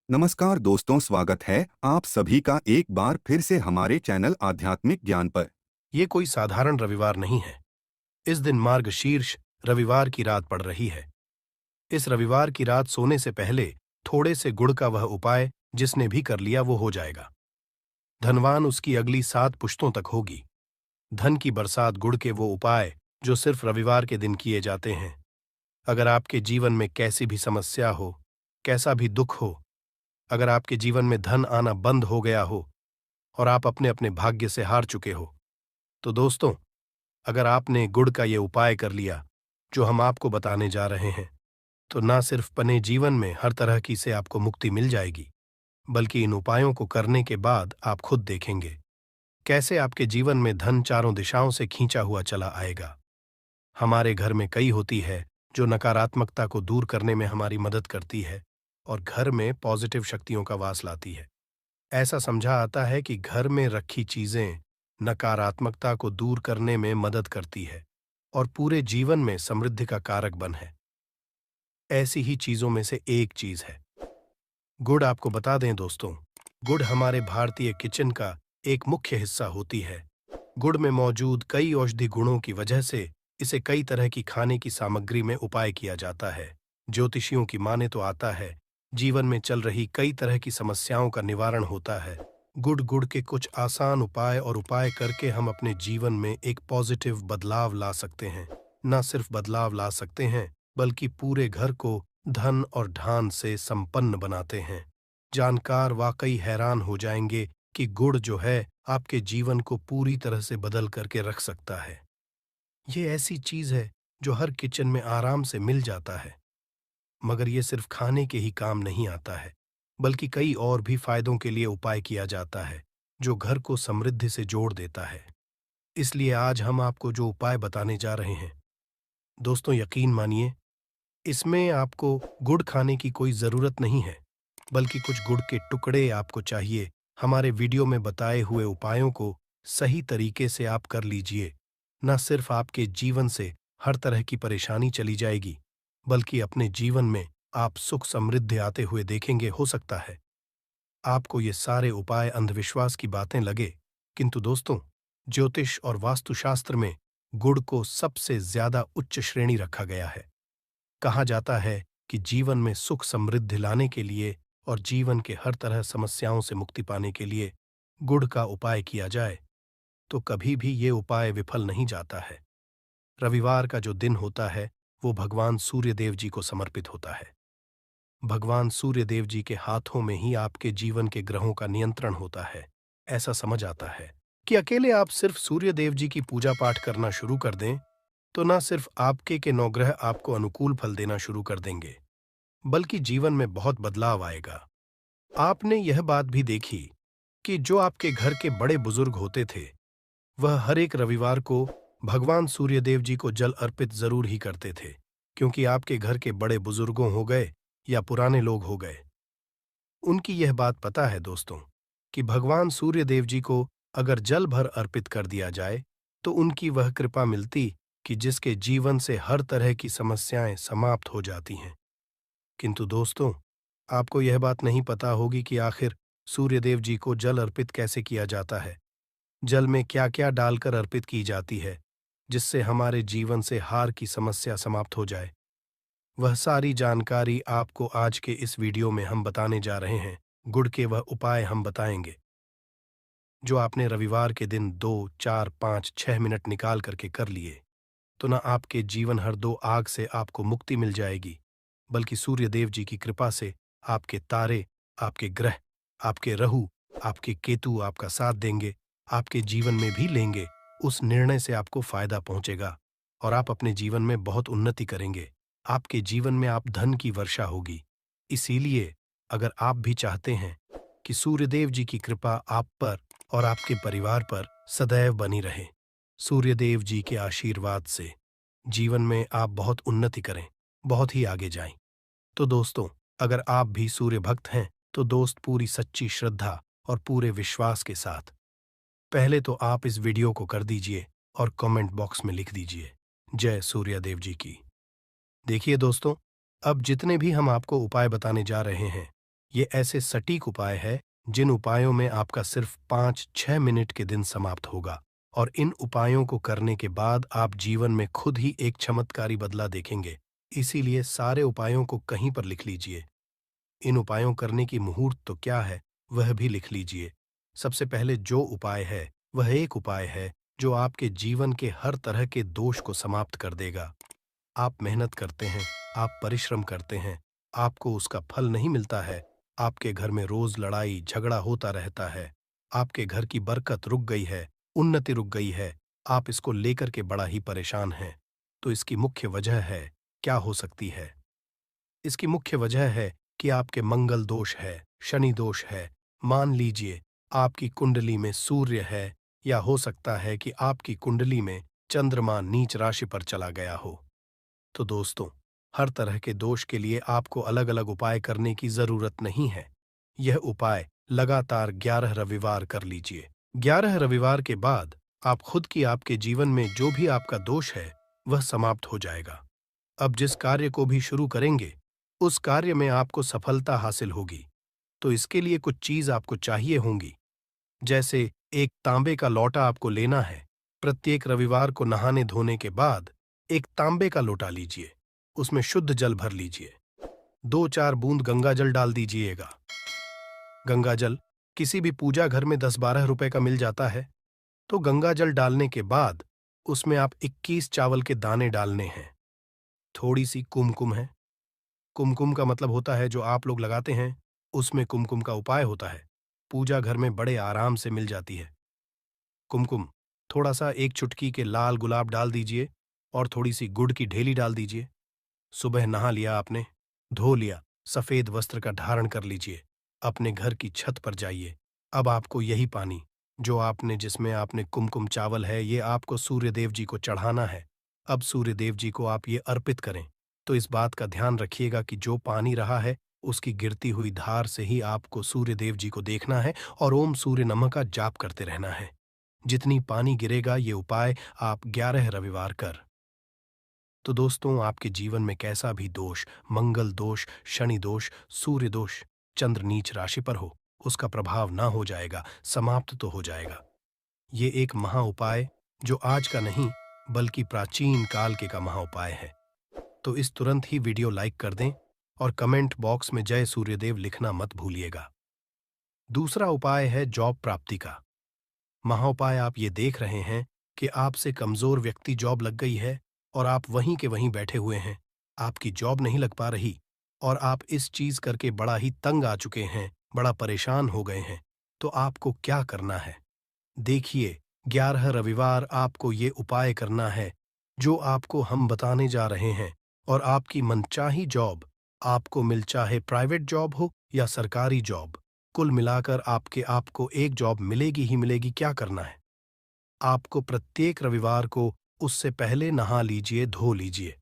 नमस्कार दोस्तों, स्वागत है आप सभी का एक बार फिर से हमारे चैनल आध्यात्मिक ज्ञान पर। ये कोई साधारण रविवार नहीं है। इस दिन मार्गशीर्ष रविवार की रात पड़ रही है। इस रविवार की रात सोने से पहले थोड़े से गुड़ का वह उपाय जिसने भी कर लिया वो हो जाएगा। धनवान उसकी अगली 7 पुश्तों तक होगी। धन की बरसात गुड़ के वो उपाय जो सिर्फ रविवार के दिन किए जाते हैं। अगर आपके जीवन में कैसी भी समस्या हो, कैसा भी दुख हो, अगर आपके जीवन में धन आना बंद हो गया हो और आप अपने अपने भाग्य से हार चुके हो, तो दोस्तों, अगर आपने गुड़ का ये उपाय कर लिया जो हम आपको बताने जा रहे हैं, तो ना सिर्फ पने जीवन में हर तरह की से आपको मुक्ति मिल जाएगी, बल्कि इन उपायों को करने के बाद आप खुद देखेंगे कैसे आपके जीवन में धन चारों दिशाओं से खींचा हुआ चला आएगा। हमारे घर में कई होती है जो नकारात्मकता को दूर करने में हमारी मदद करती है और घर में पॉजिटिव शक्तियों का वास लाती है। ऐसा समझा आता है कि घर में रखी चीजें नकारात्मकता को दूर करने में मदद करती है और पूरे जीवन में समृद्धि का कारक बन है। ऐसी ही चीजों में से एक चीज है गुड़। आपको बता दें दोस्तों, गुड़ हमारे भारतीय किचन का एक मुख्य हिस्सा होती है। गुड़ में मौजूद कई औषधि गुणों की वजह से इसे कई तरह की खाने की सामग्री में उपाय किया जाता है। ज्योतिषियों की माने तो आता है जीवन में चल रही कई तरह की समस्याओं का निवारण होता है। गुड़ के कुछ आसान उपाय करके हम अपने जीवन में एक पॉजिटिव बदलाव ला सकते हैं। न सिर्फ बदलाव ला सकते हैं, बल्कि पूरे घर को धन और ढान से संपन्न बनाते हैं। जानकार वाकई हैरान हो जाएंगे कि गुड़ जो है आपके जीवन को पूरी तरह से बदल करके रख सकता है। ये ऐसी चीज है जो हर किचन में आराम से मिल जाता है, मगर ये सिर्फ खाने के ही काम नहीं आता है, बल्कि कई और भी फायदों के लिए उपाय किया जाता है जो घर को समृद्धि से जोड़ देता है। इसलिए आज हम आपको जो उपाय बताने जा रहे हैं दोस्तों, यकीन मानिए, इसमें आपको गुड़ खाने की कोई जरूरत नहीं है, बल्कि कुछ गुड़ के टुकड़े आपको चाहिए। हमारे वीडियो में बताए हुए उपायों को सही तरीके से आप कर लीजिए, न सिर्फ आपके जीवन से हर तरह की परेशानी चली जाएगी, बल्कि अपने जीवन में आप सुख समृद्धि आते हुए देखेंगे। हो सकता है आपको ये सारे उपाय अंधविश्वास की बातें लगे, किंतु दोस्तों, ज्योतिष और वास्तुशास्त्र में गुड़ को सबसे ज्यादा उच्च श्रेणी रखा गया है। कहा जाता है कि जीवन में सुख समृद्धि लाने के लिए और जीवन के हर तरह समस्याओं से मुक्ति पाने के लिए गुड़ का उपाय किया जाए तो कभी भी ये उपाय विफल नहीं जाता है। रविवार का जो दिन होता है वो भगवान सूर्य देव जी को समर्पित होता है। भगवान सूर्य देव जी के हाथों में ही आपके जीवन के ग्रहों का नियंत्रण होता है। ऐसा समझ आता है कि अकेले आप सिर्फ सूर्य देव जी की पूजा पाठ करना शुरू कर दें तो न सिर्फ आपके के नौग्रह आपको अनुकूल फल देना शुरू कर देंगे, बल्कि जीवन में बहुत बदलाव आएगा। आपने यह बात भी देखी कि जो आपके घर के बड़े बुजुर्ग होते थे, वह हर एक रविवार को भगवान सूर्यदेव जी को जल अर्पित जरूर ही करते थे, क्योंकि आपके घर के बड़े बुजुर्गों हो गए या पुराने लोग हो गए, उनकी यह बात पता है दोस्तों कि भगवान सूर्यदेव जी को अगर जल भर अर्पित कर दिया जाए तो उनकी वह कृपा मिलती कि जिसके जीवन से हर तरह की समस्याएं समाप्त हो जाती हैं। किंतु दोस्तों, आपको यह बात नहीं पता होगी कि आखिर सूर्यदेव जी को जल अर्पित कैसे किया जाता है। जल में क्या क्या डालकर अर्पित की जाती है जिससे हमारे जीवन से हार की समस्या समाप्त हो जाए। वह सारी जानकारी आपको आज के इस वीडियो में हम बताने जा रहे हैं। गुड़ के वह उपाय हम बताएंगे जो आपने रविवार के दिन 2, 4, 5, 6 मिनट निकाल करके कर लिए, तो न आपके जीवन हर 2 आग से आपको मुक्ति मिल जाएगी, बल्कि सूर्यदेव जी की कृपा से आपके तारे, आपके ग्रह, आपके राहु, आपके केतु आपका साथ देंगे, आपके जीवन में भी लेंगे। उस निर्णय से आपको फायदा पहुंचेगा और आप अपने जीवन में बहुत उन्नति करेंगे। आपके जीवन में आप धन की वर्षा होगी। इसीलिए अगर आप भी चाहते हैं कि सूर्यदेव जी की कृपा आप पर और आपके परिवार पर सदैव बनी रहे, सूर्यदेव जी के आशीर्वाद से जीवन में आप बहुत उन्नति करें, बहुत ही आगे जाएं, तो दोस्तों, अगर आप भी सूर्य भक्त हैं तो दोस्त पूरी सच्ची श्रद्धा और पूरे विश्वास के साथ पहले तो आप इस वीडियो को कर दीजिए और कमेंट बॉक्स में लिख दीजिए जय सूर्यदेव जी की। देखिए दोस्तों, अब जितने भी हम आपको उपाय बताने जा रहे हैं, ये ऐसे सटीक उपाय है जिन उपायों में आपका सिर्फ 5-6 मिनट के दिन समाप्त होगा, और इन उपायों को करने के बाद आप जीवन में खुद ही एक चमत्कारी बदलाव देखेंगे। इसीलिए सारे उपायों को कहीं पर लिख लीजिए। इन उपायों करने की मुहूर्त तो क्या है, वह भी लिख लीजिए। सबसे पहले जो उपाय है, वह एक उपाय है जो आपके जीवन के हर तरह के दोष को समाप्त कर देगा। आप मेहनत करते हैं, आप परिश्रम करते हैं, आपको उसका फल नहीं मिलता है, आपके घर में रोज लड़ाई झगड़ा होता रहता है, आपके घर की बरकत रुक गई है, उन्नति रुक गई है, आप इसको लेकर के बड़ा ही परेशान हैं। तो इसकी मुख्य वजह है, क्या हो सकती है? इसकी मुख्य वजह है कि आपके मंगल दोष है, शनि दोष है। मान लीजिए आपकी कुंडली में सूर्य है, या हो सकता है कि आपकी कुंडली में चंद्रमा नीच राशि पर चला गया हो। तो दोस्तों, हर तरह के दोष के लिए आपको अलग-अलग उपाय करने की जरूरत नहीं है। यह उपाय लगातार 11 रविवार कर लीजिए। 11 रविवार के बाद आप खुद की आपके जीवन में जो भी आपका दोष है, वह समाप्त हो जाएगा। अब जिस कार्य को भी शुरू करेंगे, उस कार्य में आपको सफलता हासिल होगी। तो इसके लिए कुछ चीज आपको चाहिए होंगी। जैसे एक तांबे का लोटा आपको लेना है। प्रत्येक रविवार को नहाने धोने के बाद एक तांबे का लोटा लीजिए, उसमें शुद्ध जल भर लीजिए। 2-4 बूंद गंगा जल डाल दीजिएगा। गंगा जल किसी भी पूजा घर में 10-12 रुपए का मिल जाता है। तो गंगा जल डालने के बाद उसमें आप 21 चावल के दाने डालने हैं। थोड़ी सी कुमकुम है। कुमकुम का मतलब होता है जो आप लोग लगाते हैं, उसमें कुमकुम का उपाय होता है। पूजा घर में बड़े आराम से मिल जाती है कुमकुम। थोड़ा सा एक चुटकी के लाल गुलाब डाल दीजिए, और थोड़ी सी गुड़ की ढेली डाल दीजिए। सुबह नहा लिया आपने, धो लिया, सफेद वस्त्र का धारण कर लीजिए, अपने घर की छत पर जाइए। अब आपको यही पानी, जो आपने जिसमें आपने कुमकुम चावल है, ये आपको सूर्य देव जी को चढ़ाना है। अब सूर्य देव जी को आप ये अर्पित करें। तो इस बात का ध्यान रखिएगा कि जो पानी रहा है, उसकी गिरती हुई धार से ही आपको सूर्य देव जी को देखना है, और ओम सूर्य नमः का जाप करते रहना है। जितनी पानी गिरेगा, ये उपाय आप 11 रविवार कर। तो दोस्तों, आपके जीवन में कैसा भी दोष, मंगल दोष, शनि दोष, सूर्य दोष, चंद्र नीच राशि पर हो, उसका प्रभाव ना हो जाएगा, समाप्त तो हो जाएगा। ये एक महा उपाय जो आज का नहीं, बल्कि प्राचीन काल के का महा उपाय है। तो इस तुरंत ही वीडियो लाइक कर दें, और कमेंट बॉक्स में जय सूर्यदेव लिखना मत भूलिएगा। दूसरा उपाय है जॉब प्राप्ति का। महाउपाय आप ये देख रहे हैं कि आपसे कमजोर व्यक्ति जॉब लग गई है, और आप वहीं के वहीं बैठे हुए हैं। आपकी जॉब नहीं लग पा रही, और आप इस चीज करके बड़ा ही तंग आ चुके हैं, बड़ा परेशान हो गए हैं। तो आपको क्या करना है? देखिए, 11 रविवार आपको ये उपाय करना है जो आपको हम बताने जा रहे हैं, और आपकी मनचाही जॉब आपको मिल, चाहे प्राइवेट जॉब हो या सरकारी जॉब, कुल मिलाकर आपको एक जॉब मिलेगी ही मिलेगी। क्या करना है? आपको प्रत्येक रविवार को उससे पहले नहा लीजिए, धो लीजिए।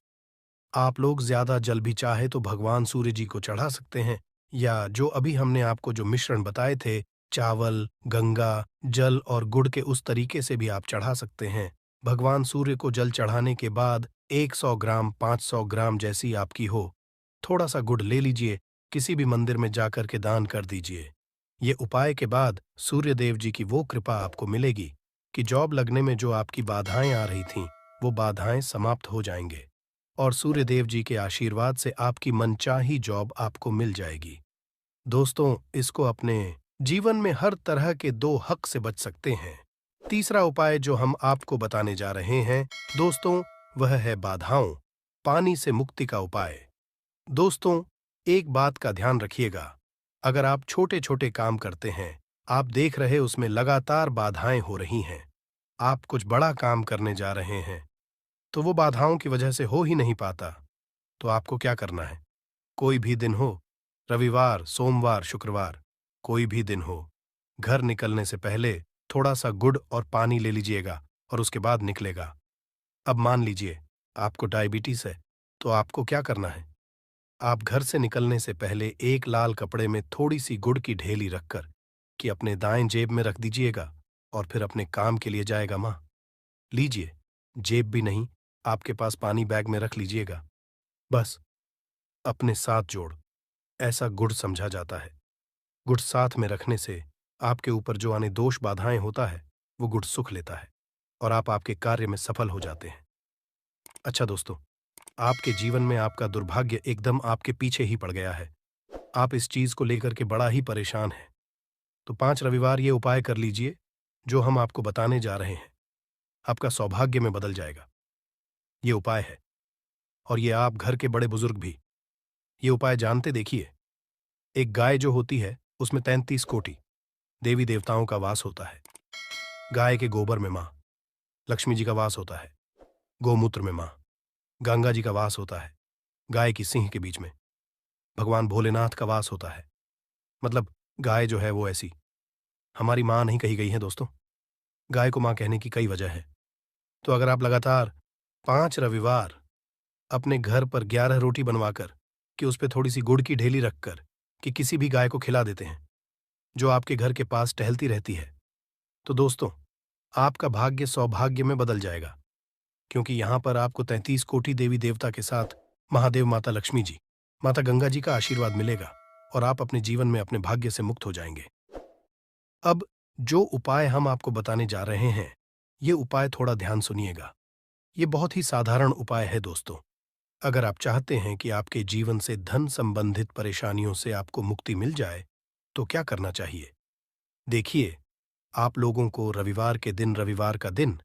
आप लोग ज्यादा जल भी चाहे तो भगवान सूर्य जी को चढ़ा सकते हैं, या जो अभी हमने आपको जो मिश्रण बताए थे, चावल, गंगा जल और गुड़ के, उस तरीके से भी आप चढ़ा सकते हैं। भगवान सूर्य को जल चढ़ाने के बाद 100 ग्राम, 500 ग्राम जैसी आपकी हो, थोड़ा सा गुड़ ले लीजिए, किसी भी मंदिर में जाकर के दान कर दीजिए। ये उपाय के बाद सूर्य देव जी की वो कृपा आपको मिलेगी कि जॉब लगने में जो आपकी बाधाएं आ रही थीं, वो बाधाएं समाप्त हो जाएंगे, और सूर्य देव जी के आशीर्वाद से आपकी मनचाही जॉब आपको मिल जाएगी। दोस्तों, इसको अपने जीवन में हर तरह के दो हक से बच सकते हैं। तीसरा उपाय जो हम आपको बताने जा रहे हैं दोस्तों, वह है बाधाओं, पानी से मुक्ति का उपाय। दोस्तों, एक बात का ध्यान रखिएगा, अगर आप छोटे छोटे काम करते हैं, आप देख रहे उसमें लगातार बाधाएं हो रही हैं, आप कुछ बड़ा काम करने जा रहे हैं, तो वो बाधाओं की वजह से हो ही नहीं पाता, तो आपको क्या करना है? कोई भी दिन हो, रविवार, सोमवार, शुक्रवार, कोई भी दिन हो, घर निकलने से पहले थोड़ा सा गुड़ और पानी ले लीजिएगा, और उसके बाद निकलेगा। अब मान लीजिए आपको डायबिटीज है, तो आपको क्या करना है? आप घर से निकलने से पहले एक लाल कपड़े में थोड़ी सी गुड़ की ढेली रखकर कि अपने दाएं जेब में रख दीजिएगा, और फिर अपने काम के लिए जाएगा। माँ लीजिए, जेब भी नहीं, आपके पास पानी बैग में रख लीजिएगा। बस अपने साथ जोड़, ऐसा गुड़ समझा जाता है। गुड़ साथ में रखने से आपके ऊपर जो आने दोष बाधाएं होता है वो गुड़ सुख लेता है और आप आपके कार्य में सफल हो जाते हैं। अच्छा दोस्तों, आपके जीवन में आपका दुर्भाग्य एकदम आपके पीछे ही पड़ गया है। आप इस चीज को लेकर के बड़ा ही परेशान हैं। तो 5 रविवार ये उपाय कर लीजिए जो हम आपको बताने जा रहे हैं। आपका सौभाग्य में बदल जाएगा। ये उपाय है और ये आप घर के बड़े बुजुर्ग भी ये उपाय जानते। देखिए, एक गाय जो होती है उसमें 33 कोटि देवी देवताओं का वास होता है। गाय के गोबर में माँ लक्ष्मी जी का वास होता है। गोमूत्र में माँ गंगा जी का वास होता है। गाय की सिंह के बीच में भगवान भोलेनाथ का वास होता है। मतलब गाय जो है वो ऐसी हमारी माँ नहीं कही गई है दोस्तों। गाय को माँ कहने की कई वजह है। तो अगर आप लगातार 5 रविवार अपने घर पर 11 रोटी बनवाकर कि उस पे थोड़ी सी गुड़ की ढेली रखकर कि किसी भी गाय को खिला देते हैं जो आपके घर के पास टहलती रहती है, तो दोस्तों आपका भाग्य सौभाग्य में बदल जाएगा। क्योंकि यहां पर आपको 33 कोटि देवी देवता के साथ महादेव माता लक्ष्मी जी, माता गंगा जी का आशीर्वाद मिलेगा और आप अपने जीवन में अपने भाग्य से मुक्त हो जाएंगे। अब जो उपाय हम आपको बताने जा रहे हैं, ये उपाय थोड़ा ध्यान सुनिएगा। ये बहुत ही साधारण उपाय है दोस्तों। अगर आप चाहते हैं कि आपके जीवन से धन संबंधित परेशानियों से आपको मुक्ति मिल जाए, तो क्या करना चाहिए? देखिए, आप लोगों को रविवार का दिन,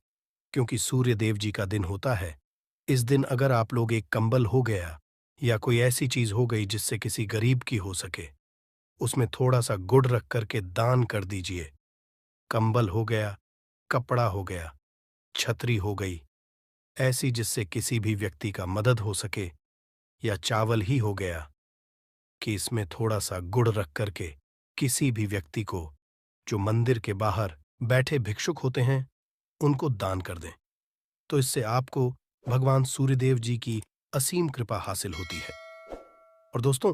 क्योंकि सूर्य देव जी का दिन होता है, इस दिन अगर आप लोग एक कंबल हो गया या कोई ऐसी चीज हो गई जिससे किसी गरीब की हो सके, उसमें थोड़ा सा गुड़ रख करके दान कर दीजिए। कंबल हो गया, कपड़ा हो गया, छतरी हो गई, ऐसी जिससे किसी भी व्यक्ति का मदद हो सके, या चावल ही हो गया कि इसमें थोड़ा सा गुड़ रख करके किसी भी व्यक्ति को जो मंदिर के बाहर बैठे भिक्षुक होते हैं उनको दान कर दें। तो इससे आपको भगवान सूर्यदेव जी की असीम कृपा हासिल होती है। और दोस्तों,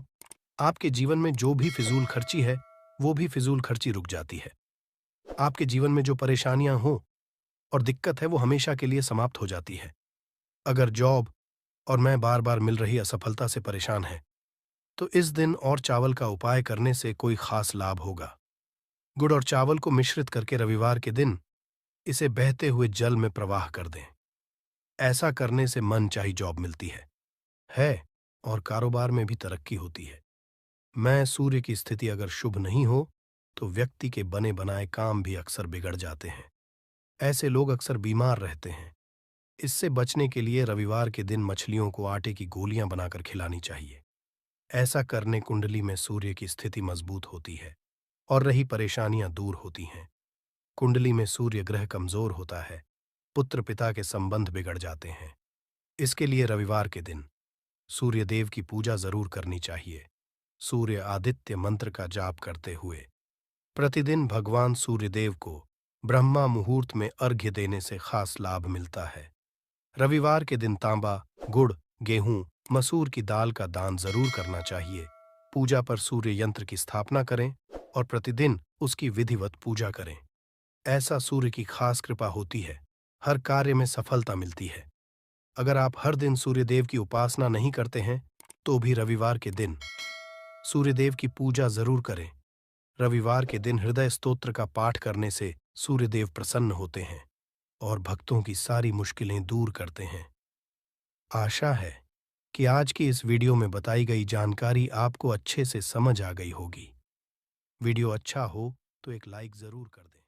आपके जीवन में जो भी फिजूल खर्ची है वो भी फिजूल खर्ची रुक जाती है। आपके जीवन में जो परेशानियां हो और दिक्कत है वो हमेशा के लिए समाप्त हो जाती है। अगर जॉब और मैं बार बार मिल रही असफलता से परेशान है, तो इस दिन और चावल का उपाय करने से कोई खास लाभ होगा। गुड़ और चावल को मिश्रित करके रविवार के दिन इसे बहते हुए जल में प्रवाह कर दें। ऐसा करने से मन चाही जॉब मिलती है और कारोबार में भी तरक्की होती है। मैं सूर्य की स्थिति अगर शुभ नहीं हो तो व्यक्ति के बने बनाए काम भी अक्सर बिगड़ जाते हैं। ऐसे लोग अक्सर बीमार रहते हैं। इससे बचने के लिए रविवार के दिन मछलियों को आटे की गोलियां बनाकर खिलानी चाहिए। ऐसा करने कुंडली में सूर्य की स्थिति मजबूत होती है और रही परेशानियां दूर होती हैं। कुंडली में सूर्य ग्रह कमजोर होता है, पुत्र पिता के संबंध बिगड़ जाते हैं। इसके लिए रविवार के दिन सूर्य देव की पूजा जरूर करनी चाहिए। सूर्य आदित्य मंत्र का जाप करते हुए प्रतिदिन भगवान सूर्यदेव को ब्रह्मा मुहूर्त में अर्घ्य देने से खास लाभ मिलता है। रविवार के दिन तांबा, गुड़, गेहूं, मसूर की दाल का दान जरूर करना चाहिए। पूजा पर सूर्य यंत्र की स्थापना करें और प्रतिदिन उसकी विधिवत पूजा करें। ऐसा सूर्य की खास कृपा होती है, हर कार्य में सफलता मिलती है। अगर आप हर दिन सूर्यदेव की उपासना नहीं करते हैं तो भी रविवार के दिन सूर्यदेव की पूजा जरूर करें। रविवार के दिन हृदय स्तोत्र का पाठ करने से सूर्यदेव प्रसन्न होते हैं और भक्तों की सारी मुश्किलें दूर करते हैं। आशा है कि आज की इस वीडियो में बताई गई जानकारी आपको अच्छे से समझ आ गई होगी। वीडियो अच्छा हो तो एक लाइक जरूर कर दें।